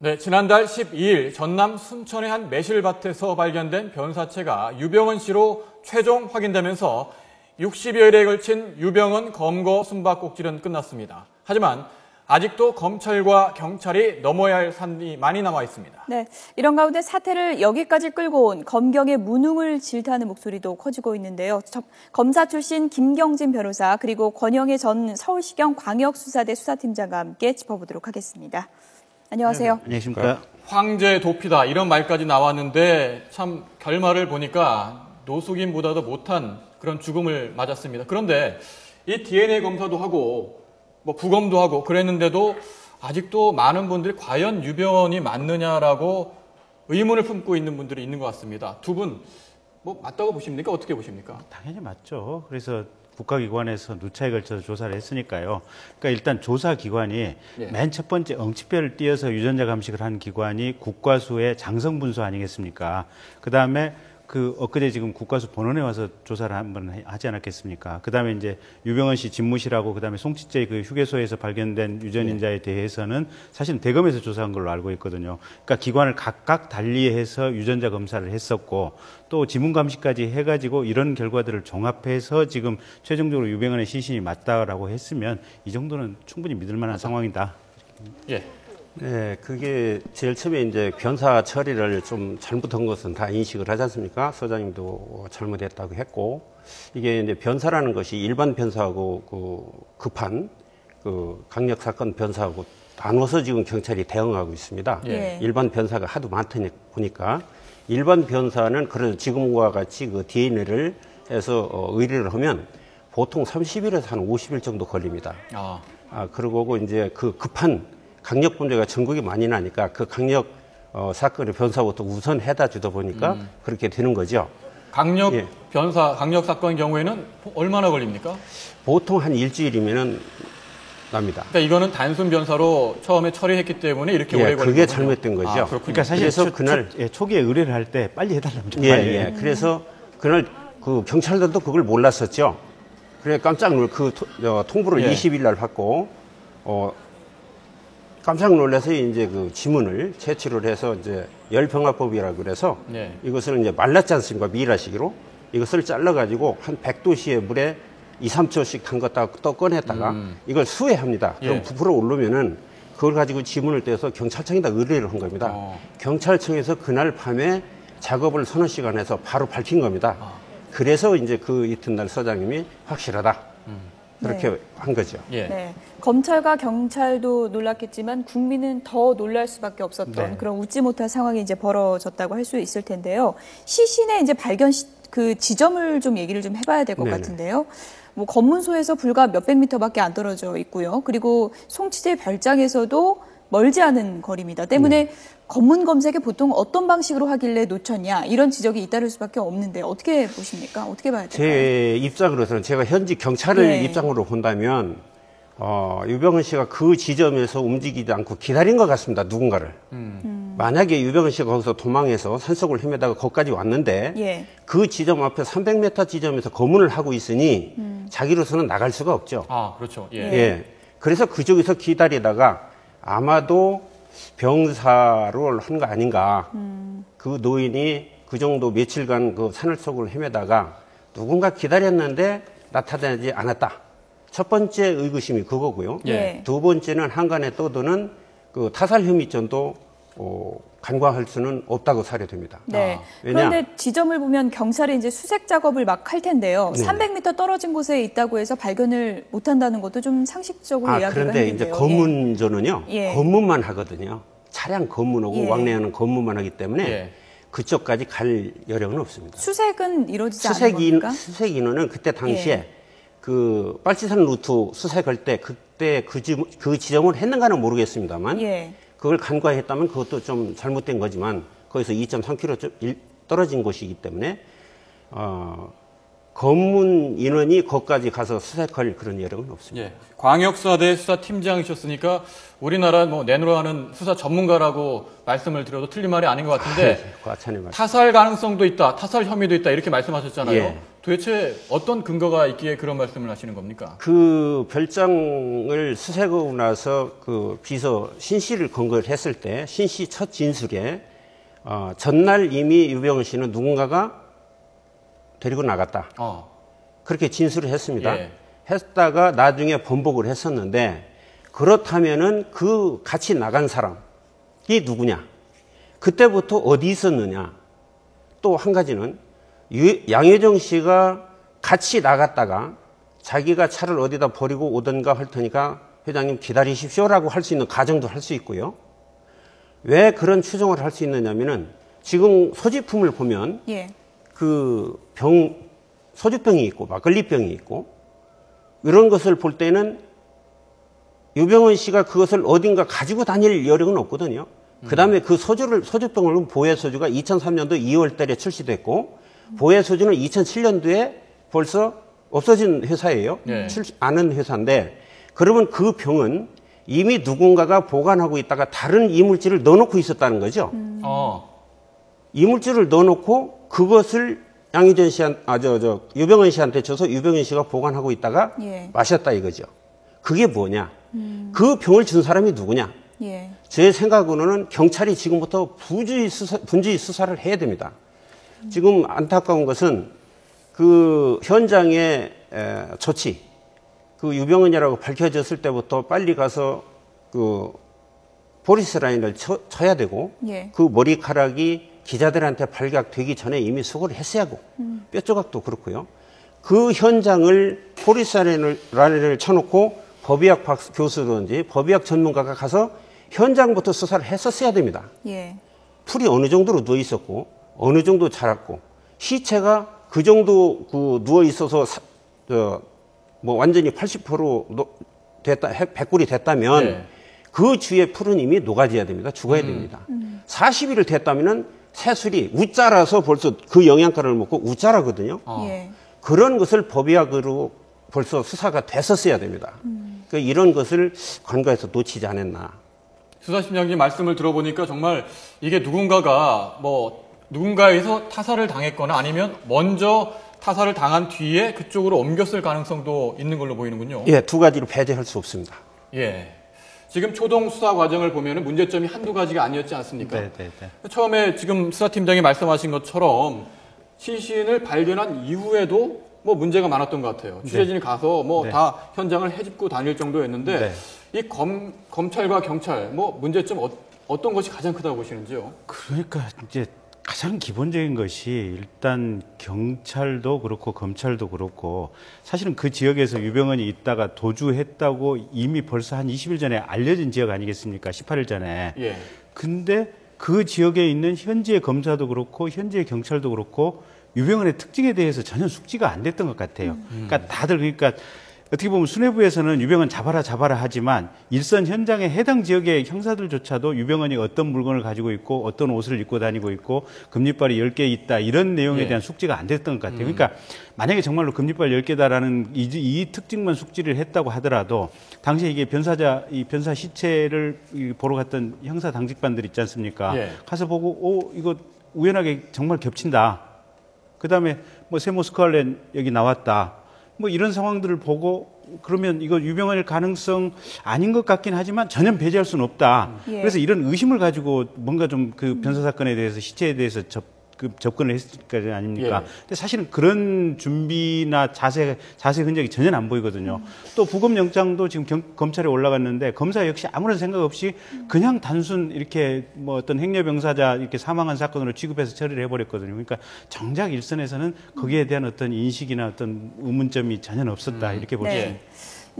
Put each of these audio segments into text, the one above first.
네, 지난달 12일 전남 순천의 한 매실밭에서 발견된 변사체가 유병헌 씨로 최종 확인되면서 60여일에 걸친 유병헌 검거 숨바꼭질은 끝났습니다. 하지만 아직도 검찰과 경찰이 넘어야 할 산이 많이 남아 있습니다. 네, 이런 가운데 사태를 여기까지 끌고 온 검경의 무능을 질타하는 목소리도 커지고 있는데요. 검사 출신 김경진 변호사 그리고 권영애 전 서울시경 광역수사대 수사팀장과 함께 짚어보도록 하겠습니다. 안녕하세요. 네, 안녕하십니까. 황제 도피다 이런 말까지 나왔는데 참 결말을 보니까 노숙인보다도 못한 그런 죽음을 맞았습니다. 그런데 이 DNA 검사도 하고 뭐 부검도 하고 그랬는데도 아직도 많은 분들이 과연 유병헌이 맞느냐라고 의문을 품고 있는 분들이 있는 것 같습니다. 두 분 뭐 맞다고 보십니까? 어떻게 보십니까? 당연히 맞죠. 그래서 국가기관에서 누차에 걸쳐서 조사를 했으니까요. 그러니까 일단 조사기관이 맨 첫 번째 엉치뼈를 띄어서 유전자 감식을 한 기관이 국과수의 장성분수 아니겠습니까? 그다음에 엊그제 지금 국과수 본원에 와서 조사를 한번 하지 않았겠습니까? 그다음에 이제 유병헌 씨 집무실하고 그다음에 송치째 그 휴게소에서 발견된 유전인자에 대해서는 사실은 대검에서 조사한 걸로 알고 있거든요. 그러니까 기관을 각각 달리해서 유전자 검사를 했었고 또 지문 감식까지 해가지고 이런 결과들을 종합해서 지금 최종적으로 유병헌의 시신이 맞다라고 했으면 이 정도는 충분히 믿을 만한 상황이다. 예. 네, 그게 제일 처음에 이제 변사 처리를 좀 잘못한 것은 다 인식을 하지 않습니까? 소장님도 잘못했다고 했고, 이게 이제 변사라는 것이 일반 변사하고 급한 강력 사건 변사하고 나눠서 지금 경찰이 대응하고 있습니다. 예. 일반 변사가 하도 많다니 보니까 일반 변사는 그래도 지금과 같이 그 DNA를 해서 의뢰를 하면 보통 30일에서 한 50일 정도 걸립니다. 그리고 이제 그 급한 강력 범죄가 전국에 많이 나니까 그 강력 사건의 변사부터 우선 해다 주다 보니까 그렇게 되는 거죠. 강력 변사, 강력 사건 경우에는 얼마나 걸립니까? 보통 한 일주일이면은 납니다. 그러니까 이거는 단순 변사로 처음에 처리했기 때문에 이렇게 오래 걸린 그게 거군요. 잘못된 거죠. 그러니까 사실 그래서 그날 초기에 의뢰를 할 때 빨리 해달라면 좀 그래서 그날 그 경찰들도 그걸 몰랐었죠. 그래 깜짝 통보를 20일 날 받고 깜짝 놀라서 이제 그 지문을 채취를 해서 이제 열병합법이라고 그래서 이것을 이제 말랐지 않습니까? 미라시기로 이것을 잘라가지고 한 100도씨의 물에 2, 3초씩 담갔다가 또 꺼냈다가 이걸 수해합니다. 그럼 부풀어 오르면은 그걸 가지고 지문을 떼서 경찰청에다 의뢰를 한 겁니다. 경찰청에서 그날 밤에 작업을 서너 시간 해서 바로 밝힌 겁니다. 그래서 이제 그 이튿날 서장님이 확실하다. 그렇게 한 거죠. 네. 검찰과 경찰도 놀랐겠지만 국민은 더 놀랄 수밖에 없었던 그런 웃지 못할 상황이 이제 벌어졌다고 할 수 있을 텐데요. 시신의 이제 발견 그 지점을 좀 얘기를 좀 해봐야 될 것 같은데요. 뭐 검문소에서 불과 몇백 미터밖에 안 떨어져 있고요. 그리고 송치제 별장에서도 멀지 않은 거리입니다. 때문에 검문 검색에 보통 어떤 방식으로 하길래 놓쳤냐 이런 지적이 잇따를 수밖에 없는데 어떻게 보십니까? 어떻게 봐야 될까요? 제 입장으로서는 제가 현직 경찰을 입장으로 본다면 유병헌 씨가 그 지점에서 움직이지 않고 기다린 것 같습니다. 누군가를. 만약에 유병헌 씨가 거기서 도망해서 산속을 헤매다가 거기까지 왔는데 그 지점 앞에 300m 지점에서 검문을 하고 있으니 자기로서는 나갈 수가 없죠. 그렇죠. 그래서 그쪽에서 기다리다가 아마도 병사로 한 거 아닌가. 그 노인이 그 정도 며칠간 그 산을 속을 헤매다가 누군가 기다렸는데 나타나지 않았다. 첫 번째 의구심이 그거고요. 두 번째는 한간에 떠도는 그 타살 혐의점도 간과할 수는 없다고 사료됩니다. 그런데 지점을 보면 경찰이 이제 수색 작업을 막 할 텐데요. 300m 떨어진 곳에 있다고 해서 발견을 못 한다는 것도 좀 상식적으로 이야기가 그런데 힘든데요. 이제 검문조는요. 검문만 하거든요. 차량 검문하고 왕래하는 검문만 하기 때문에 그쪽까지 갈 여력은 없습니다. 수색은 이루어지지 않는 겁니까? 수색 인원은 그때 당시에 그 빨치산 루트 수색할 때 그때 그 지점을 했는가는 모르겠습니다만 그걸 간과했다면 그것도 좀 잘못된 거지만 거기서 2.3km 떨어진 곳이기 때문에 검문 인원이 거기까지 가서 수색할 그런 여력은 없습니다. 예. 광역수사대 수사팀장이셨으니까 우리나라 뭐 내노라 하는 수사 전문가라고 말씀을 드려도 틀린 말이 아닌 것 같은데 과찬의 말씀. 타살 가능성도 있다, 타살 혐의도 있다 이렇게 말씀하셨잖아요. 예. 도대체 어떤 근거가 있기에 그런 말씀을 하시는 겁니까? 그 별장을 수색하고 나서 그 비서 신 씨를 근거를 했을 때 신 씨 첫 진술에 전날 이미 유병헌 씨는 누군가가 데리고 나갔다. 그렇게 진술을 했습니다. 예. 했다가 나중에 번복을 했었는데 그렇다면은 그 같이 나간 사람이 누구냐? 그때부터 어디 있었느냐? 또 한 가지는 양효정 씨가 같이 나갔다가 자기가 차를 어디다 버리고 오던가 할 테니까 회장님 기다리십시오라고 할 수 있는 가정도 할 수 있고요. 왜 그런 추정을 할 수 있느냐면은 지금 소지품을 보면 예. 그 소주병이 있고 막걸리병이 있고 이런 것을 볼 때는 유병헌 씨가 그것을 어딘가 가지고 다닐 여력은 없거든요. 그 다음에 그 소주병을 보혜 소주가 2003년도 2월 달에 출시됐고 보혜 소주는 2007년도에 벌써 없어진 회사예요. 네. 아는 회사인데 그러면 그 병은 이미 누군가가 보관하고 있다가 다른 이물질을 넣어놓고 있었다는 거죠. 이물질을 넣어놓고 그것을 양희전 씨한테, 유병헌 씨한테 줘서 유병헌 씨가 보관하고 있다가 예. 마셨다 이거죠. 그게 뭐냐? 그 병을 준 사람이 누구냐? 예. 제 생각으로는 경찰이 지금부터 분주히 수사를 해야 됩니다. 지금 안타까운 것은 그 현장의 조치, 그 유병헌이라고 밝혀졌을 때부터 빨리 가서 그 포리스 라인을 쳐야 되고 예. 그 머리카락이 기자들한테 발각되기 전에 이미 수거를 했어야 하고 뼈 조각도 그렇고요. 그 현장을 포리스 라인을 쳐놓고 법의학 교수든지 법의학 전문가가 가서 현장부터 수사를 했었어야 됩니다. 예. 풀이 어느 정도로 누워 있었고 어느 정도 자랐고 시체가 그 정도 그 누워 있어서 뭐 완전히 80% 됐다 100굴이 됐다면 네. 그 주위에 풀은 이미 녹아져야 됩니다. 죽어야 됩니다. 40일을 됐다면은 새술이 우짜라서 벌써 그 영양가를 먹고 우짜라거든요. 예. 그런 것을 법의학으로 벌써 수사가 됐었어야 됩니다. 그러니까 이런 것을 관과에서 놓치지 않았나. 수사심장님 말씀을 들어보니까 정말 이게 누군가에서 타살을 당했거나 아니면 먼저 타살을 당한 뒤에 그쪽으로 옮겼을 가능성도 있는 걸로 보이는군요. 예, 두 가지로 배제할 수 없습니다. 예. 지금 초동 수사 과정을 보면 문제점이 한두 가지가 아니었지 않습니까? 네. 처음에 지금 수사팀장이 말씀하신 것처럼 시신을 발견한 이후에도 뭐 문제가 많았던 것 같아요. 취재진이 가서 뭐 다 현장을 헤집고 다닐 정도였는데 이 검찰과 경찰 뭐 문제점 어떤 것이 가장 크다고 보시는지요? 그러니까 이제 가장 기본적인 것이 일단 경찰도 그렇고 검찰도 그렇고 사실은 그 지역에서 유병헌이 있다가 도주했다고 이미 벌써 한 20일 전에 알려진 지역 아니겠습니까? 18일 전에. 예. 근데 그 지역에 있는 현지의 검사도 그렇고 현지의 경찰도 그렇고 유병헌의 특징에 대해서 전혀 숙지가 안 됐던 것 같아요. 그러니까 다들 어떻게 보면 수뇌부에서는 유병헌 잡아라 하지만 일선 현장의 해당 지역의 형사들조차도 유병헌이 어떤 물건을 가지고 있고 어떤 옷을 입고 다니고 있고 금리빨이 10개 있다 이런 내용에 대한 숙지가 안 됐던 것 같아요. 그러니까 만약에 정말로 금리빨 10개다라는 이 특징만 숙지를 했다고 하더라도 당시에 이게 변사 시체를 보러 갔던 형사 당직반들 있지 않습니까? 예. 가서 보고 이거 우연하게 정말 겹친다. 그다음에 뭐 세모스칼렌 여기 나왔다. 뭐 이런 상황들을 보고 그러면 이거 유병헌일 가능성 아닌 것 같긴 하지만 전혀 배제할 수는 없다. 예. 그래서 이런 의심을 가지고 뭔가 좀 그 변사 사건에 대해서 시체에 대해서 접근을 했을 거 아닙니까? 예. 근데 사실은 그런 준비나 자세 흔적이 전혀 안 보이거든요. 또 부검영장도 지금 검찰에 올라갔는데 검사 역시 아무런 생각 없이 그냥 단순 이렇게 뭐 어떤 행여병사자 이렇게 사망한 사건으로 취급해서 처리를 해버렸거든요. 그러니까 정작 일선에서는 거기에 대한 어떤 인식이나 어떤 의문점이 전혀 없었다 이렇게 볼 수 있습니다.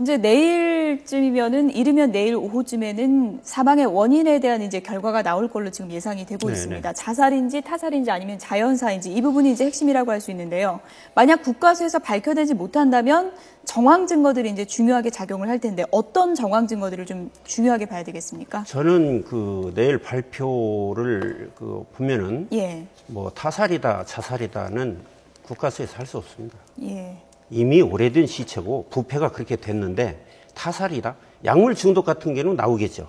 이제 내일쯤이면은 이르면 내일 오후쯤에는 사망의 원인에 대한 이제 결과가 나올 걸로 지금 예상이 되고 있습니다. 자살인지 타살인지 아니면 자연사인지 이 부분이 이제 핵심이라고 할 수 있는데요. 만약 국과수에서 밝혀내지 못한다면 정황 증거들이 이제 중요하게 작용을 할 텐데 어떤 정황 증거들을 좀 중요하게 봐야 되겠습니까? 저는 내일 발표를 보면은 예. 뭐 타살이다 자살이다는 국가수에서 할 수 없습니다. 예. 이미 오래된 시체고 부패가 그렇게 됐는데 타살이다. 약물 중독 같은 경우는 나오겠죠.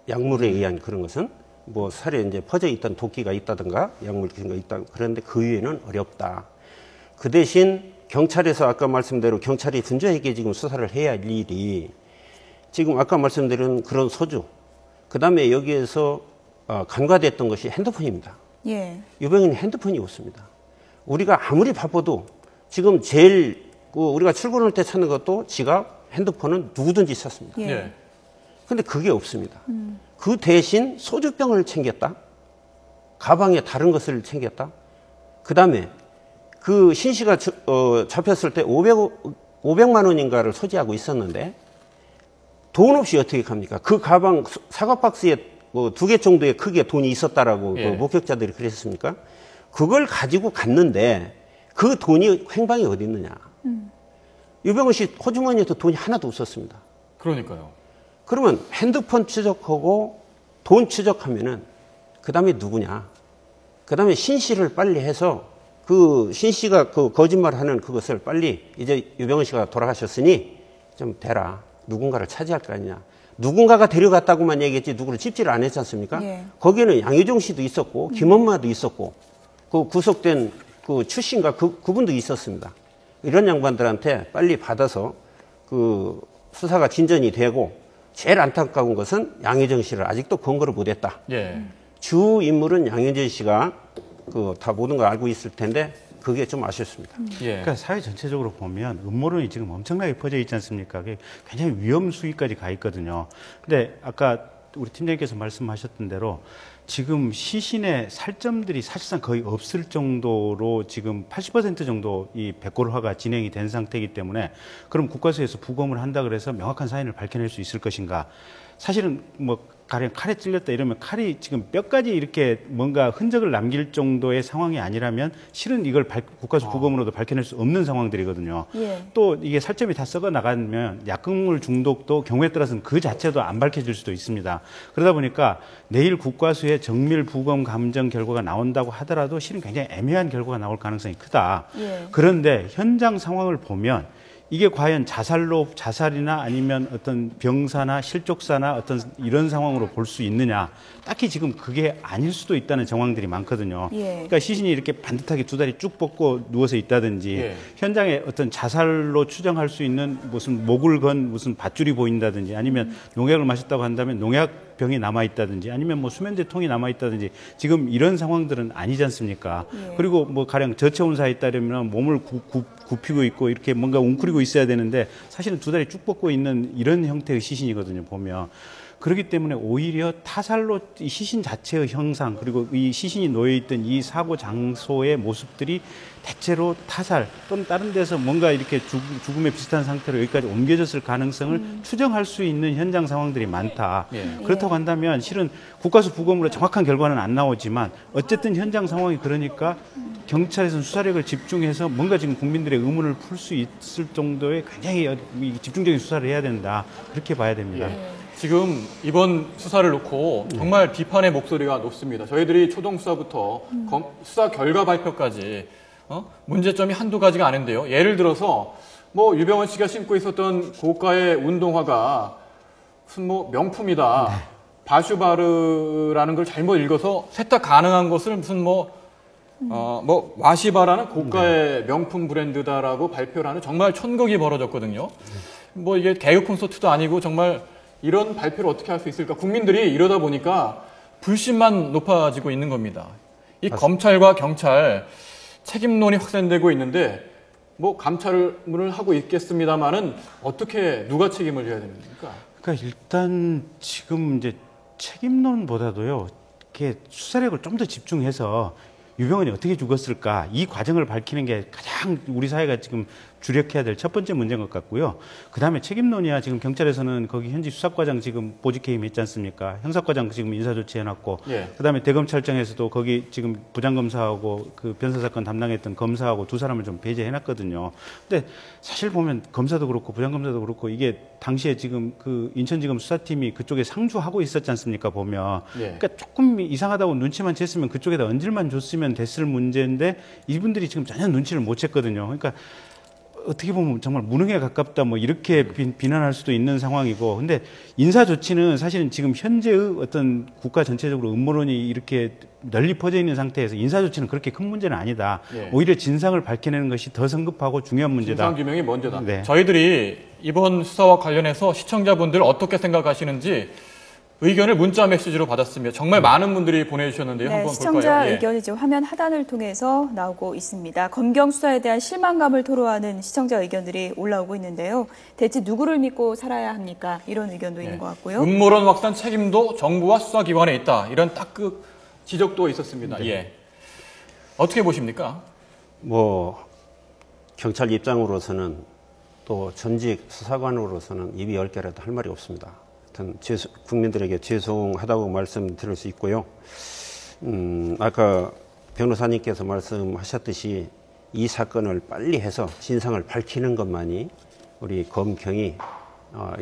약물에 의한 그런 것은 뭐 살에 이제 퍼져 있던 도끼가 있다든가 약물 같은 거 있다. 그런데 그 외에는 어렵다. 그 대신 경찰에서 아까 말씀대로 경찰이 분주하게 지금 수사를 해야 할 일이 지금 아까 말씀드린 그런 소주, 그 다음에 여기에서 간과됐던 것이 핸드폰입니다. 예. 유병인은 핸드폰이 없습니다. 우리가 아무리 바빠도 지금 제일 우리가 출근할 때 찾는 것도 지갑, 핸드폰은 누구든지 찾습니다. 예. 예. 근데 그게 없습니다. 그 대신 소주병을 챙겼다. 가방에 다른 것을 챙겼다. 그 다음에 그 신 씨가 잡혔을 때 500만 원인가를 소지하고 있었는데 돈 없이 어떻게 갑니까? 그 가방 사과 박스에 뭐 2개 정도의 크기의 돈이 있었다라고 예. 그 목격자들이 그랬습니까? 그걸 가지고 갔는데 그 돈이 행방이 어디 있느냐? 유병헌 씨 호주머니에도 돈이 하나도 없었습니다. 그러니까요. 그러면 핸드폰 추적하고 돈 추적하면은 그 다음에 누구냐? 그 다음에 신 씨를 빨리 해서 그 신 씨가 그 거짓말하는 그것을 빨리 이제 유병헌 씨가 돌아가셨으니 좀 대라. 누군가를 차지할 거 아니냐. 누군가가 데려갔다고만 얘기했지 누구를 찝지를 안 했지 않습니까? 예. 거기에는 양효정 씨도 있었고 김엄마도 있었고 그 구속된 그 출신과 그분도 있었습니다. 이런 양반들한테 빨리 받아서 그 수사가 진전이 되고 제일 안타까운 것은 양효정 씨를 아직도 검거를 못했다. 예. 주 인물은 양효정 씨가 그 다 모든 걸 알고 있을 텐데 그게 좀 아쉽습니다. 예. 그러니까 사회 전체적으로 보면 음모론이 지금 엄청나게 퍼져 있지 않습니까? 그게 굉장히 위험 수위까지 가 있거든요. 근데 아까 우리 팀장님께서 말씀하셨던 대로 지금 시신의 살점들이 사실상 거의 없을 정도로 지금 80% 정도 이 백골화가 진행이 된 상태이기 때문에 그럼 국과수에서 부검을 한다 그래서 명확한 사인을 밝혀낼 수 있을 것인가? 사실은 뭐 가령 칼에 찔렸다 이러면 칼이 지금 뼈까지 이렇게 뭔가 흔적을 남길 정도의 상황이 아니라면 실은 이걸 국과수 부검으로도 밝혀낼 수 없는 상황들이거든요. 예. 또 이게 살점이 다 썩어 나가면 약물 중독도 경우에 따라서는 그 자체도 안 밝혀질 수도 있습니다. 그러다 보니까 내일 국과수의 정밀 부검 감정 결과가 나온다고 하더라도 실은 굉장히 애매한 결과가 나올 가능성이 크다. 예. 그런데 현장 상황을 보면 이게 과연 자살이나 아니면 어떤 병사나 실족사나 어떤 이런 상황으로 볼 수 있느냐. 딱히 지금 그게 아닐 수도 있다는 정황들이 많거든요. 예. 그러니까 시신이 이렇게 반듯하게 두 다리 쭉 뻗고 누워서 있다든지 예. 현장에 어떤 자살로 추정할 수 있는 무슨 목을 건 무슨 밧줄이 보인다든지 아니면 농약을 마셨다고 한다면 농약병이 남아있다든지 아니면 뭐 수면제통이 남아있다든지 지금 이런 상황들은 아니지 않습니까? 예. 그리고 그리고 뭐 가령 저체온사에 따르면 몸을 굽히고 있고 이렇게 뭔가 웅크리고 있어야 되는데 사실은 두 다리 쭉 뻗고 있는 이런 형태의 시신이거든요, 보면. 그렇기 때문에 오히려 타살로 이 시신 자체의 형상 그리고 이 시신이 놓여있던 이 사고 장소의 모습들이 대체로 타살 또는 다른 데서 뭔가 이렇게 죽음에 비슷한 상태로 여기까지 옮겨졌을 가능성을 추정할 수 있는 현장 상황들이 많다. 예. 그렇다고 한다면 실은 국과수 부검으로 정확한 결과는 안 나오지만 어쨌든 현장 상황이 그러니까 경찰에서는 수사력을 집중해서 뭔가 지금 국민들의 의문을 풀 수 있을 정도의 굉장히 집중적인 수사를 해야 된다. 그렇게 봐야 됩니다. 예. 지금 이번 수사를 놓고 정말 비판의 목소리가 높습니다. 저희들이 초동 수사부터 수사 결과 발표까지 문제점이 한두 가지가 아닌데요. 예를 들어서 뭐 유병헌 씨가 신고 있었던 고가의 운동화가 무슨 뭐 명품이다. 바슈바르라는 걸 잘못 읽어서 세탁 가능한 것을 무슨 뭐 와시바라는 고가의 명품 브랜드다라고 발표를 하는 정말 천극이 벌어졌거든요. 뭐 이게 개그 콘서트도 아니고 정말 이런 발표를 어떻게 할 수 있을까? 국민들이 이러다 보니까 불신만 높아지고 있는 겁니다. 이 검찰과 경찰 책임론이 확산되고 있는데 뭐 감찰을 하고 있겠습니다만은 어떻게 누가 책임을 져야 됩니까? 그러니까 일단 지금 이제 책임론보다도요, 이렇게 수사력을 좀 더 집중해서 유병헌이 어떻게 죽었을까 이 과정을 밝히는 게 가장 우리 사회가 지금 주력해야 될 첫 번째 문제인 것 같고요. 그 다음에 책임론이야. 지금 경찰에서는 거기 현지 수사과장 지금 보직해임 했지 않습니까? 형사과장 지금 인사조치 해놨고, 예. 그 다음에 대검찰청에서도 거기 지금 부장검사하고 그 변사사건 담당했던 검사하고 두 사람을 좀 배제해놨거든요. 근데 사실 보면 검사도 그렇고 부장검사도 그렇고 이게 당시에 지금 그 인천지검 수사팀이 그쪽에 상주하고 있었지 않습니까? 보면. 예. 그러니까 조금 이상하다고 눈치만 챘으면 그쪽에다 언질만 줬으면 됐을 문제인데 이분들이 지금 전혀 눈치를 못 챘거든요. 그러니까 어떻게 보면 정말 무능에 가깝다 뭐 이렇게 비난할 수도 있는 상황이고, 근데 인사 조치는 사실은 지금 현재의 어떤 국가 전체적으로 음모론이 이렇게 널리 퍼져 있는 상태에서 인사 조치는 그렇게 큰 문제는 아니다. 예. 오히려 진상을 밝혀내는 것이 더 성급하고 중요한 문제다. 진상 규명이 먼저다. 네. 저희들이 이번 수사와 관련해서 시청자분들 어떻게 생각하시는지 의견을 문자 메시지로 받았습니다. 정말 많은 분들이 보내주셨는데요. 네, 한번 시청자 볼까요? 예. 의견이 지금 화면 하단을 통해서 나오고 있습니다. 검경 수사에 대한 실망감을 토로하는 시청자 의견들이 올라오고 있는데요. 대체 누구를 믿고 살아야 합니까? 이런 의견도 있는 것 같고요. 음모론 확산 책임도 정부와 수사기관에 있다. 이런 딱 그 지적도 있었습니다. 네. 예. 어떻게 보십니까? 뭐 경찰 입장으로서는 또 전직 수사관으로서는 입이 10개라도 할 말이 없습니다. 하여튼 국민들에게 죄송하다고 말씀드릴 수 있고요. 아까 변호사님께서 말씀하셨듯이 이 사건을 빨리 해서 진상을 밝히는 것만이 우리 검경이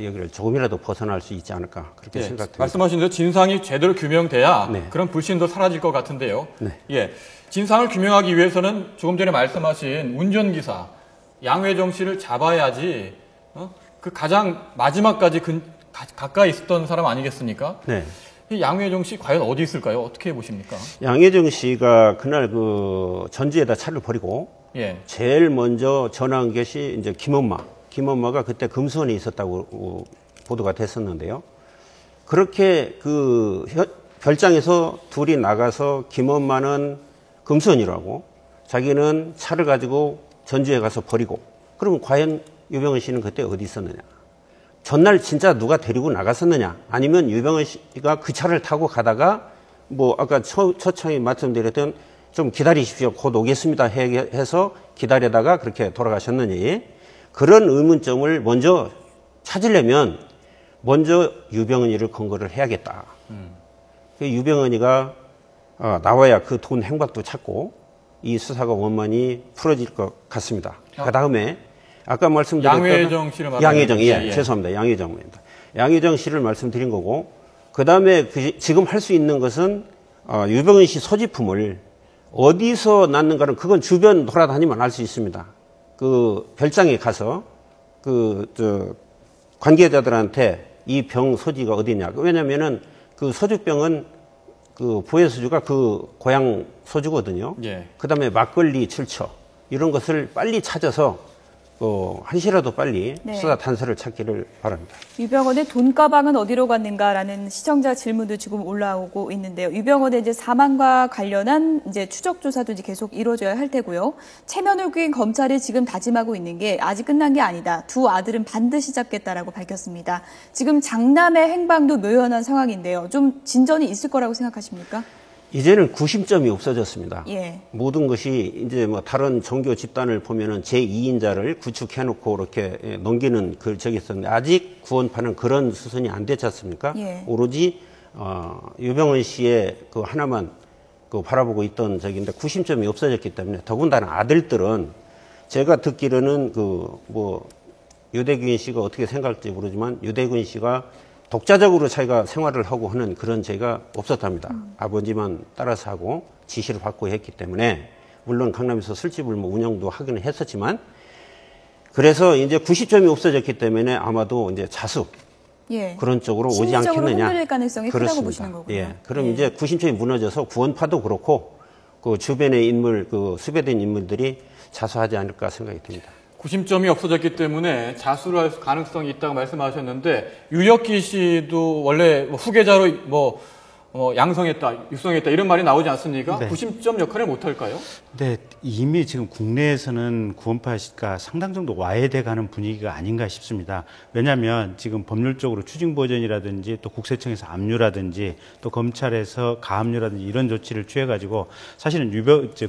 여기를 조금이라도 벗어날 수 있지 않을까 그렇게 예. 생각됩니다. 말씀하신 대로 진상이 제대로 규명돼야 네. 그런 불신도 사라질 것 같은데요. 네. 예. 진상을 규명하기 위해서는 조금 전에 말씀하신 운전기사 양회정 씨를 잡아야지 그 가장 마지막까지 가까이 있었던 사람 아니겠습니까? 네. 이 양회정 씨 과연 어디 있을까요? 어떻게 보십니까? 양혜정 씨가 그날 그 전주에다 차를 버리고 예. 제일 먼저 전화한 것이 이제 김엄마가 그때 금수원에 있었다고 보도가 됐었는데요. 그렇게 그 별장에서 둘이 나가서 김엄마는 금수원이라고 자기는 차를 가지고 전주에 가서 버리고, 그러면 과연 유병헌 씨는 그때 어디 있었느냐? 전날 진짜 누가 데리고 나갔었느냐? 아니면 유병헌 씨가 그 차를 타고 가다가 뭐 아까 초창에 말씀드렸던 좀 기다리십시오. 곧 오겠습니다. 해서 기다리다가 그렇게 돌아가셨느니, 그런 의문점을 먼저 찾으려면 먼저 유병헌이를 근거를 해야겠다. 유병헌이가 나와야 그 돈 행박도 찾고 이 수사가 원만히 풀어질 것 같습니다. 그 다음에 아까 말씀드렸던 양회정 씨를 말하는 양회정, 예, 예. 죄송합니다. 양회정입니다. 양회정 씨를 말씀드린 거고, 그 다음에 지금 할 수 있는 것은 유병헌 씨 소지품을 어디서 났는가는 그건 주변 돌아다니면 알 수 있습니다. 그 별장에 가서 관계자들한테 이 병 소지가 어디냐. 왜냐면은 그 소주병은 그 부의 소주가 그 고향 소주거든요. 예. 그 다음에 막걸리 7처 이런 것을 빨리 찾아서 한시라도 빨리 네. 수사 단서를 찾기를 바랍니다. 유병헌의 돈가방은 어디로 갔는가라는 시청자 질문도 지금 올라오고 있는데요. 유병헌의 이제 사망과 관련한 이제 추적 조사도 이제 계속 이루어져야 할 테고요. 체면을 구긴 검찰이 지금 다짐하고 있는 게 아직 끝난 게 아니다. 두 아들은 반드시 잡겠다라고 밝혔습니다. 지금 장남의 행방도 묘연한 상황인데요. 좀 진전이 있을 거라고 생각하십니까? 이제는 구심점이 없어졌습니다. 예. 모든 것이 이제 뭐 다른 종교 집단을 보면은 제2인자를 구축해놓고 이렇게 넘기는 그 적이 있었는데, 아직 구원파는 그런 수순이 안 됐지 않습니까? 예. 오로지 유병헌 씨의 그 하나만 그 바라보고 있던 적인데 구심점이 없어졌기 때문에, 더군다나 아들들은 제가 듣기로는 유대균 씨가 어떻게 생각할지 모르지만 유대균 씨가 독자적으로 자기가 생활을 하고 하는 그런 죄가 없었답니다. 아버지만 따라서 하고 지시를 받고 했기 때문에, 물론 강남에서 술집을 운영도 하기는 했었지만, 그래서 이제 90점이 없어졌기 때문에 아마도 이제 자수 예. 그런 쪽으로 오지 심리적으로 않겠느냐. 흔들릴 가능성이 크다고 보시는 거고요. 예. 그럼 예. 이제 90점이 무너져서 구원파도 그렇고 그 주변의 인물, 그 수배된 인물들이 자수하지 않을까 생각이 듭니다. 구심점이 없어졌기 때문에 자수를 할 가능성이 있다고 말씀하셨는데, 유혁기 씨도 원래 후계자로 양성했다, 육성했다 이런 말이 나오지 않습니까? 네. 구심점 역할을 못할까요? 네, 이미 지금 국내에서는 구원파가 상당 정도 와해돼 가는 분위기가 아닌가 싶습니다. 왜냐하면 지금 법률적으로 추징보전이라든지 또 국세청에서 압류라든지 또 검찰에서 가압류라든지 이런 조치를 취해가지고 사실은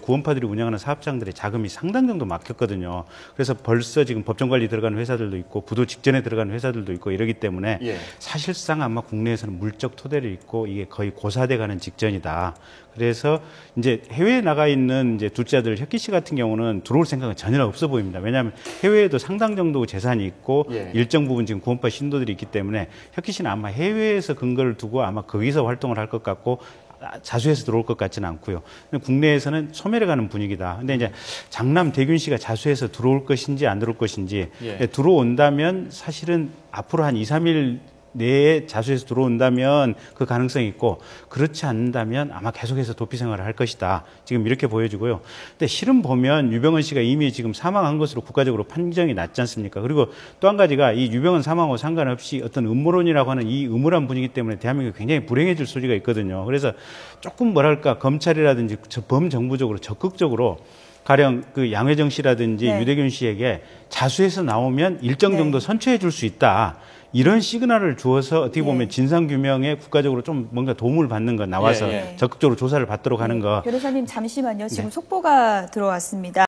구원파들이 운영하는 사업장들의 자금이 상당 정도 막혔거든요. 그래서 벌써 지금 법정관리 들어가는 회사들도 있고 부도 직전에 들어가는 회사들도 있고 이러기 때문에 예. 사실상 아마 국내에서는 물적 토대를 잇고 이게 거의 고사돼 가는 직전이다. 그래서 이제 해외에 나가 있는 이제 둘째 아들 혁기 씨 같은 경우는 들어올 생각은 전혀 없어 보입니다. 왜냐하면 해외에도 상당 정도 재산이 있고 예. 일정 부분 지금 구원파 신도들이 있기 때문에 혁기 씨는 아마 해외에서 근거를 두고 아마 거기서 활동을 할 것 같고 자수해서 들어올 것 같지는 않고요. 국내에서는 소멸해 가는 분위기다. 근데 이제 장남 대균 씨가 자수해서 들어올 것인지 안 들어올 것인지 예. 들어온다면 사실은 앞으로 한 2, 3일 내에 자수해서 들어온다면 그 가능성이 있고 그렇지 않는다면 아마 계속해서 도피 생활을 할 것이다. 지금 이렇게 보여지고요. 근데 실은 보면 유병헌 씨가 이미 지금 사망한 것으로 국가적으로 판정이 났지 않습니까? 그리고 또 한 가지가 이 유병헌 사망하고 상관없이 어떤 음모론이라고 하는 이 음울한 분위기 때문에 대한민국이 굉장히 불행해질 소리가 있거든요. 그래서 조금 뭐랄까 검찰이라든지 범정부적으로 적극적으로 가령 그 양회정 씨라든지 네. 유대균 씨에게 자수해서 나오면 일정 정도 네. 선처해 줄 수 있다. 이런 시그널을 주어서 어떻게 보면 네. 진상규명에 국가적으로 좀 뭔가 도움을 받는 거 나와서 예, 예. 적극적으로 조사를 받도록 하는 거. 변호사님 잠시만요. 지금 속보가 들어왔습니다.